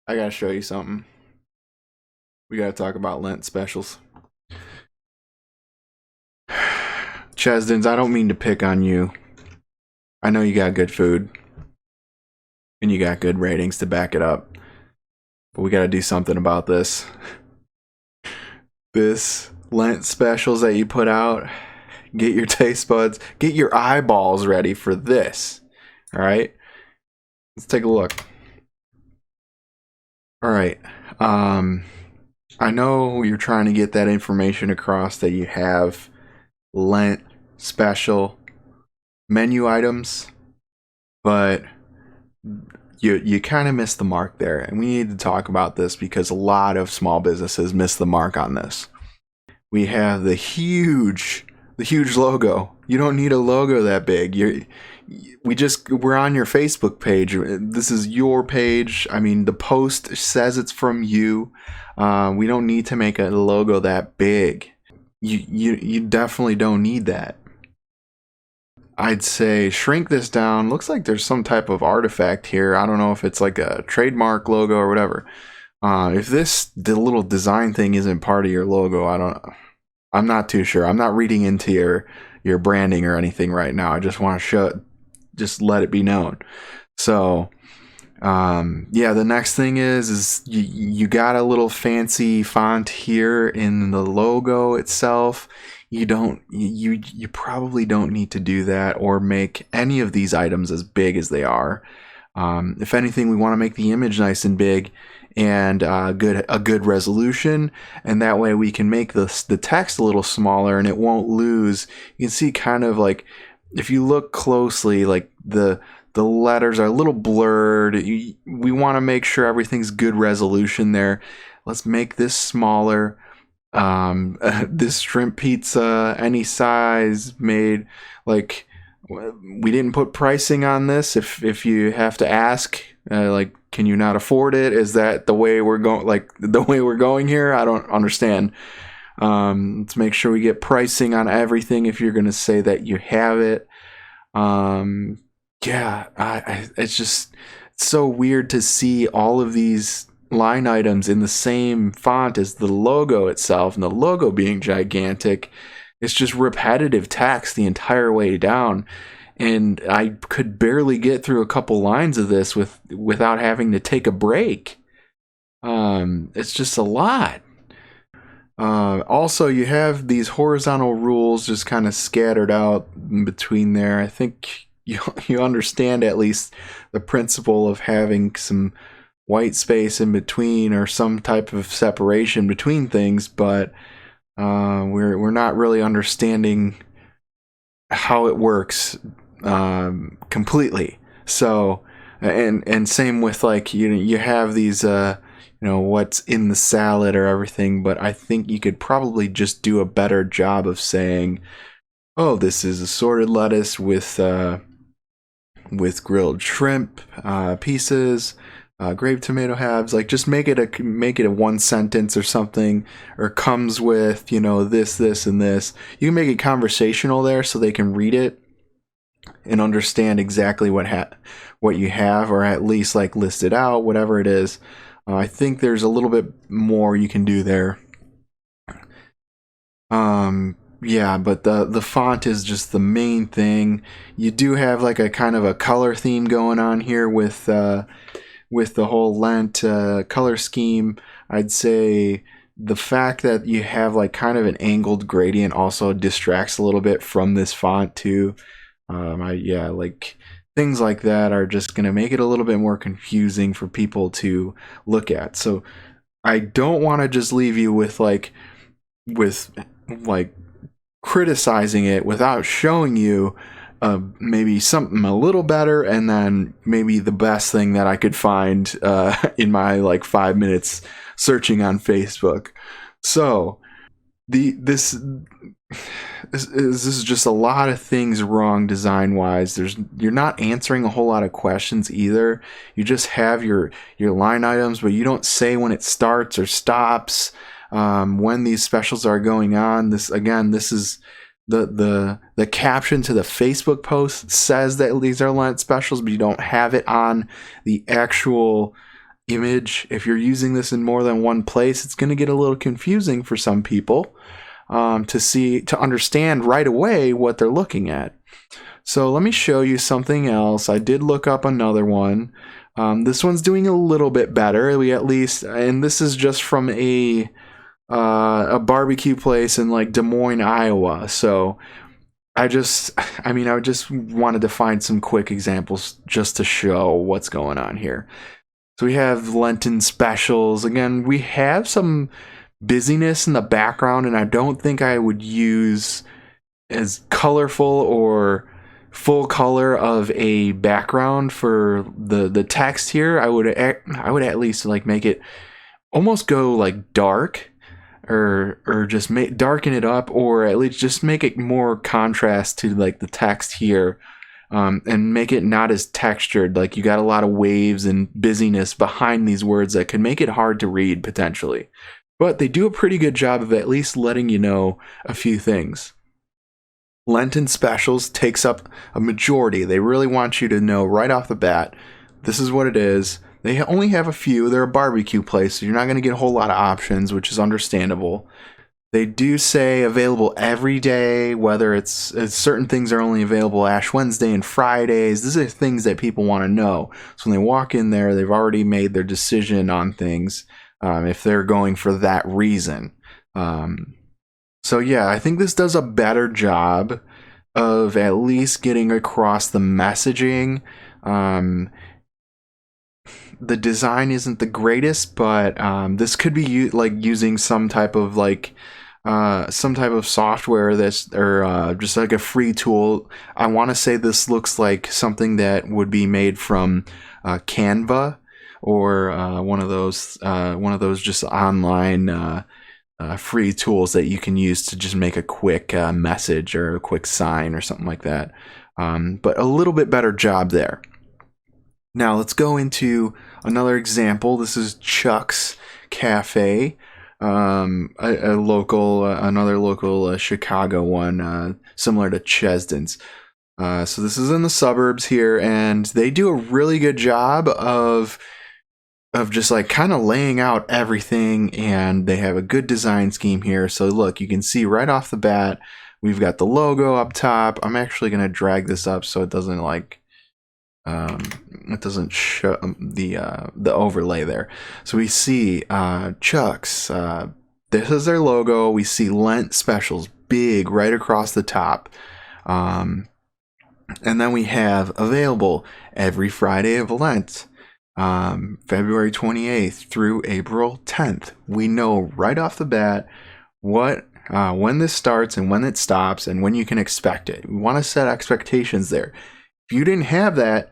I gotta show you something. We gotta talk about Lent specials. Chesdens, I don't mean to pick on you. I know you got good food and you got good ratings to back it up, but we gotta do something about this. This Lent specials that you put out, get your taste buds, get your eyeballs ready for this. All right, let's take a look. All right. I know you're trying to get that information across that you have Lent special menu items, but you kind of missed the mark there, and we need to talk about this because a lot of small businesses miss the mark on this. We have the huge logo. You don't need a logo that big. We're on your Facebook page. This is your page. I mean, the post says it's from you. We don't need to make a logo that big. You definitely don't need that. I'd say shrink this down. Looks like there's some type of artifact here. I don't know if it's like a trademark logo or whatever. If the little design thing isn't part of your logo, I'm not too sure. I'm not reading into your branding or anything right now. I just want to just let it be known. So, yeah, the next thing is you got a little fancy font here in the logo itself. You probably don't need to do that or make any of these items as big as they are. If anything, we want to make the image nice and big and a good resolution, and that way we can make the text a little smaller and it won't lose. You can see kind of like if you look closely, like the letters are a little blurred. We want to make sure everything's good resolution there. Let's make this smaller. This shrimp pizza, any size, made like we didn't put pricing on this. If you have to ask, like, can you not afford it? Is that the way we're going? Like the way we're going here? I don't understand. Let's make sure we get pricing on everything if you're gonna say that you have it. Yeah, it's just so weird to see all of these line items in the same font as the logo itself, and the logo being gigantic. It's just repetitive text the entire way down, and I could barely get through a couple lines of this without having to take a break. It's just a lot. Also, you have these horizontal rules just kind of scattered out in between there. I think you understand at least the principle of having some white space in between or some type of separation between things, but we're not really understanding how it works completely. So, and same with like you have these what's in the salad or everything, but I think you could probably just do a better job of saying, oh, this is assorted lettuce with grilled shrimp pieces, grape tomato halves. Like, just make it a one sentence or something, or comes with this and this. You can make it conversational there so they can read it and understand exactly what you have, or at least like list it out, whatever it is. I think there's a little bit more you can do there. Yeah, but the font is just the main thing. You do have like a kind of a color theme going on here with the whole Lent color scheme. I'd say the fact that you have like kind of an angled gradient also distracts a little bit from this font too. Like things like that are just going to make it a little bit more confusing for people to look at. So I don't want to just leave you with criticizing it without showing you maybe something a little better, and then maybe the best thing that I could find in my like 5 minutes searching on Facebook. So this is just a lot of things wrong design wise. You're not answering a whole lot of questions either. You just have your line items, but you don't say when it starts or stops, when these specials are going on. This is the caption to the Facebook post says that these are Lent specials, but you don't have it on the actual image. If you're using this in more than one place, it's going to get a little confusing for some people to understand right away what they're looking at. So let me show you something else. I did look up another one. This one's doing a little bit better, at least, and this is just from a barbecue place in like Des Moines, Iowa. So I just wanted to find some quick examples just to show what's going on here. So we have Lenten specials. Again, we have some busyness in the background, and I don't think I would use as colorful or full color of a background for the text here. I would at least like make it almost go like dark, or just darken it up, or at least just make it more contrast to like the text here, and make it not as textured. Like you got a lot of waves and busyness behind these words that could make it hard to read potentially. But they do a pretty good job of at least letting you know a few things. Lenten specials takes up a majority. They really want you to know right off the bat, this is what it is. They only have a few. They're a barbecue place, so you're not going to get a whole lot of options, which is understandable. They do say available every day, whether it's certain things are only available Ash Wednesday and Fridays. These are things that people want to know. So when they walk in there, they've already made their decision on things, if they're going for that reason. So yeah, I think this does a better job of at least getting across the messaging. The design isn't the greatest, but this could be using some type of software or just like a free tool. I want to say this looks like something that would be made from Canva, or one of those just online free tools that you can use to just make a quick message or a quick sign or something like that. But a little bit better job there. Now let's go into another example. This is Chuck's Cafe, another local Chicago one, similar to Chesden's. So this is in the suburbs here, and they do a really good job of just like kind of laying out everything, and they have a good design scheme here. So look, you can see right off the bat, we've got the logo up top. I'm actually going to drag this up so it doesn't show the overlay there. So we see Chuck's. This is their logo. We see Lent specials big right across the top. And then we have available every Friday of Lent, February 28th through April 10th. We know right off the bat when this starts and when it stops and when you can expect it. We want to set expectations there. If you didn't have that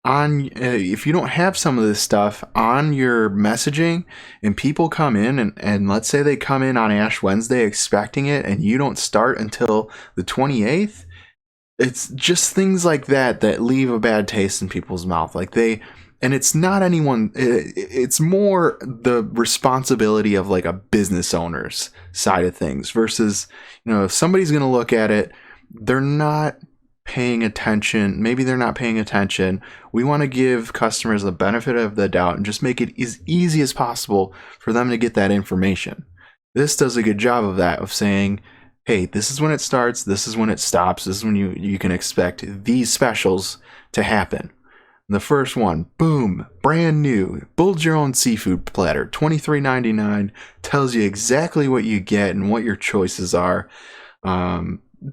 if you don't have some of this stuff on your messaging, and people come in and let's say they come in on Ash Wednesday expecting it, and you don't start until the 28th, it's just things like that leave a bad taste in people's mouth. And it's not anyone, it's more the responsibility of like a business owner's side of things versus, if somebody's going to look at it, they're not paying attention. Maybe they're not paying attention. We want to give customers the benefit of the doubt and just make it as easy as possible for them to get that information. This does a good job of that, of saying, hey, this is when it starts, this is when it stops, this is when you can expect these specials to happen. The first one, boom, brand new, build your own seafood platter, $23.99, tells you exactly what you get and what your choices are.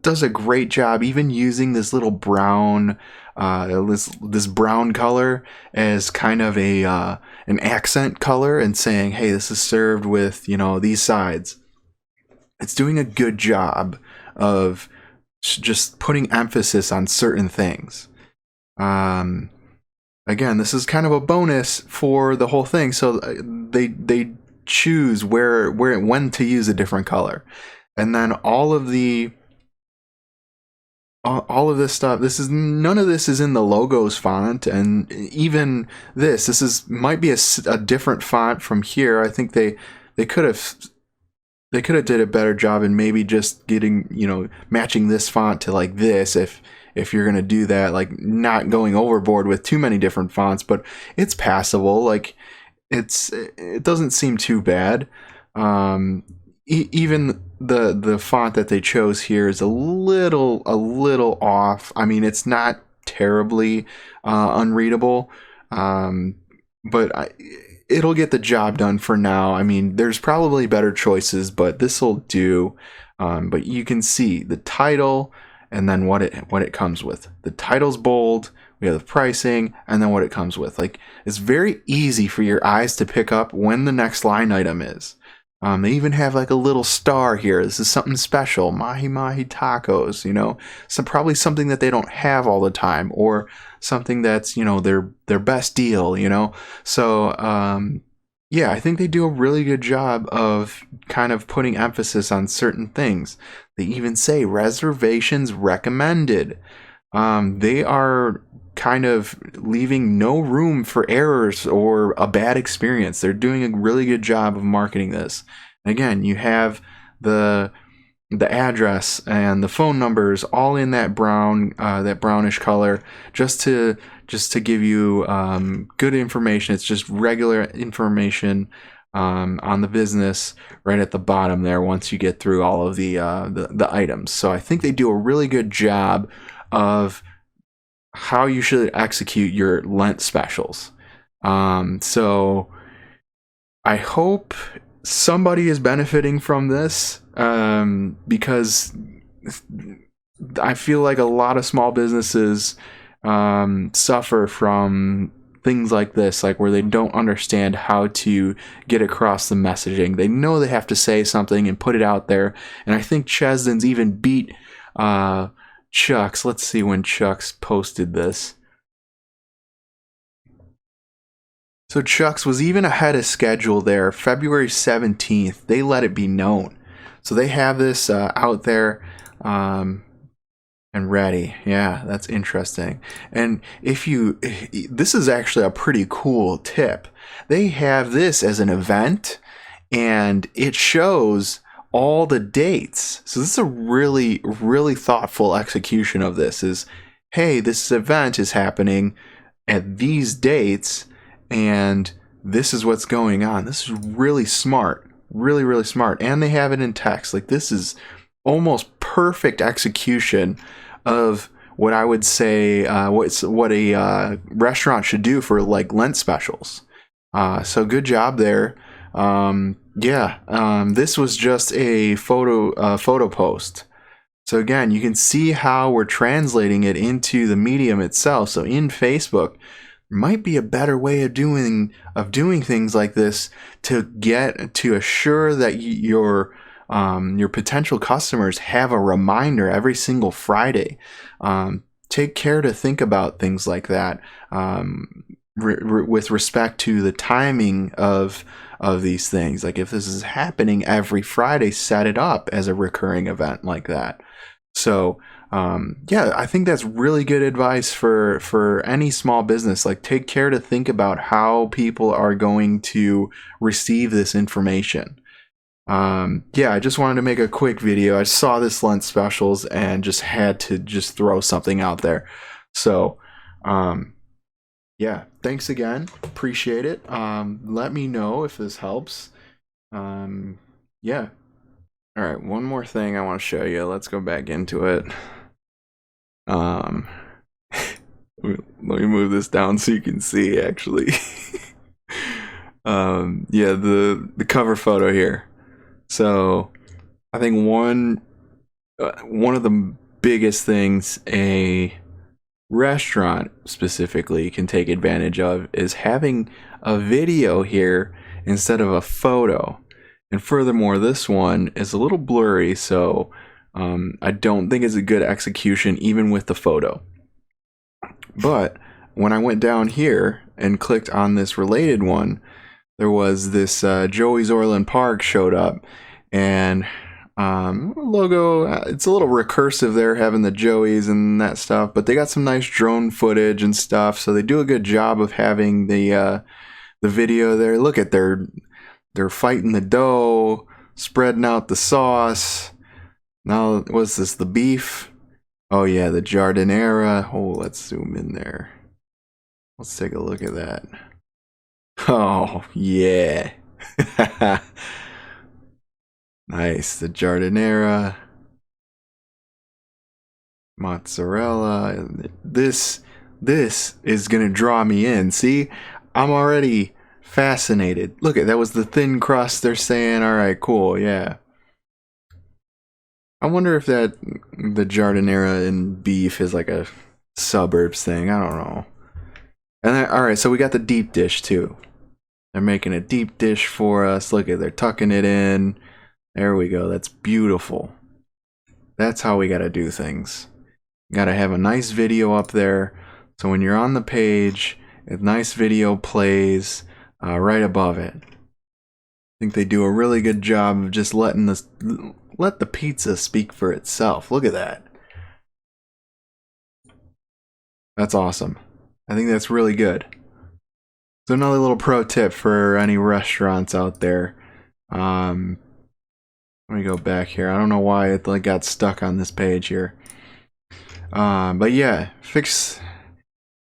Does a great job even using this little brown, this brown color as kind of an accent color, and saying, hey, this is served with, these sides. It's doing a good job of just putting emphasis on certain things. Again, this is kind of a bonus for the whole thing. So they choose when to use a different color, and then all of this stuff. None of this is in the logos font, and even this might be a different font from here. I think they could have did a better job in maybe just getting matching this font to like this if you're gonna do that, like not going overboard with too many different fonts, but it's passable. Like it doesn't seem too bad. Um, Even the font that they chose here is a little off. I mean, it's not terribly unreadable, um, but it'll get the job done for now. I mean, there's probably better choices, but this will do. But you can see the title and then what it comes with. The title's bold. We have the pricing and then what it comes with. Like, it's very easy for your eyes to pick up when the next line item is. They even have like a little star here. This is something special. Mahi mahi tacos, So probably something that they don't have all the time, or something that's, their best deal. So, yeah, I think they do a really good job of kind of putting emphasis on certain things. They even say reservations recommended. They are kind of leaving no room for errors or a bad experience. They're doing a really good job of marketing this. And again, you have the address and the phone numbers all in that that brownish color, just to give you good information. It's just regular information on the business right at the bottom there. Once you get through all of the items, so I think they do a really good job of how you should execute your Lent specials. So I hope somebody is benefiting from this, because I feel like a lot of small businesses suffer from things like this, like where they don't understand how to get across the messaging. They know they have to say something and put it out there, and I think Chesden's even beat Chuck's. Let's see when Chuck's posted this. So Chuck's was even ahead of schedule there. February 17th, they let it be known. So they have this out there and ready. Yeah, that's interesting. And this is actually a pretty cool tip. They have this as an event, and it shows all the dates. So this is a really, really thoughtful execution of this. Is, hey, this event is happening at these dates, and this is what's going on. This is really smart, really, really smart. And they have it in text. Like, this is almost perfect execution of what I would say what a restaurant should do for like Lent specials. So good job there. This was just a photo post. So again, you can see how we're translating it into the medium itself. So in Facebook, there might be a better way of doing things like this to assure that your potential customers have a reminder every single Friday. Take care to think about things like that with respect to the timing of these things. Like, if this is happening every Friday, set it up as a recurring event like that. So I think that's really good advice for any small business. Like, take care to think about how people are going to receive this information. I just wanted to make a quick video. I saw this Lent specials and just had to just throw something out there. So thanks again. Appreciate it. Let me know if this helps. All right, one more thing I want to show you. Let's go back into it. Let me move this down so you can see, actually. The cover photo here. So I think one of the biggest things a restaurant specifically can take advantage of is having a video here instead of a photo. And furthermore, this one is a little blurry, so I don't think it's a good execution even with the photo. But when I went down here and clicked on this related one, there was this Joey's Orland Park showed up, and logo, it's a little recursive there, having the Joey's and that stuff, but they got some nice drone footage and stuff, so they do a good job of having the video there. Look at they're fighting the dough, spreading out the sauce. Now, what's this, the beef? Oh yeah, the jardinera. Oh, let's zoom in there. Let's take a look at that. Oh, yeah. Nice. The giardiniera, mozzarella. This is gonna draw me in. See, I'm already fascinated. Look at that was the thin crust they're saying. All right, cool. Yeah. I wonder if that the giardiniera and beef is like a suburbs thing. I don't know. And then, all right, so we got the deep dish too. They're making a deep dish for us. Look at they're tucking it in. There we go. That's beautiful. That's how we got to do things. Got to have a nice video up there. So when you're on the page, a nice video plays right above it. I think they do a really good job of just let the pizza speak for itself. Look at that. That's awesome. I think that's really good. So another little pro tip for any restaurants out there. Let me go back here. I don't know why it like got stuck on this page here. But yeah, fix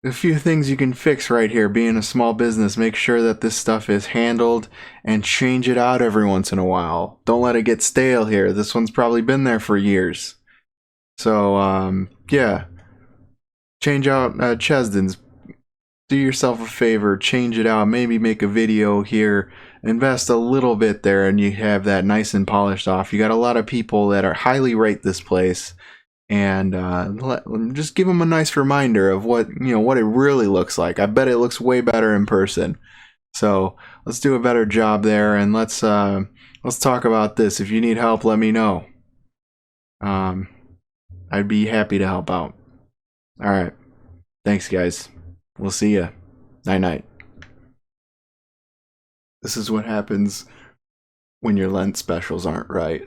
a few things you can fix right here. Being a small business, make sure that this stuff is handled and change it out every once in a while. Don't let it get stale here. This one's probably been there for years. So yeah, change out Chesdon's. Do yourself a favor, change it out, maybe make a video here, invest a little bit there, and you have that nice and polished off. You got a lot of people that are highly rate this place, and just give them a nice reminder of what what it really looks like. I bet it looks way better in person. So let's do a better job there, and let's talk about this. If you need help, let me know. I'd be happy to help out. All right, thanks, guys. We'll see ya. Night night. This is what happens when your Lent specials aren't right.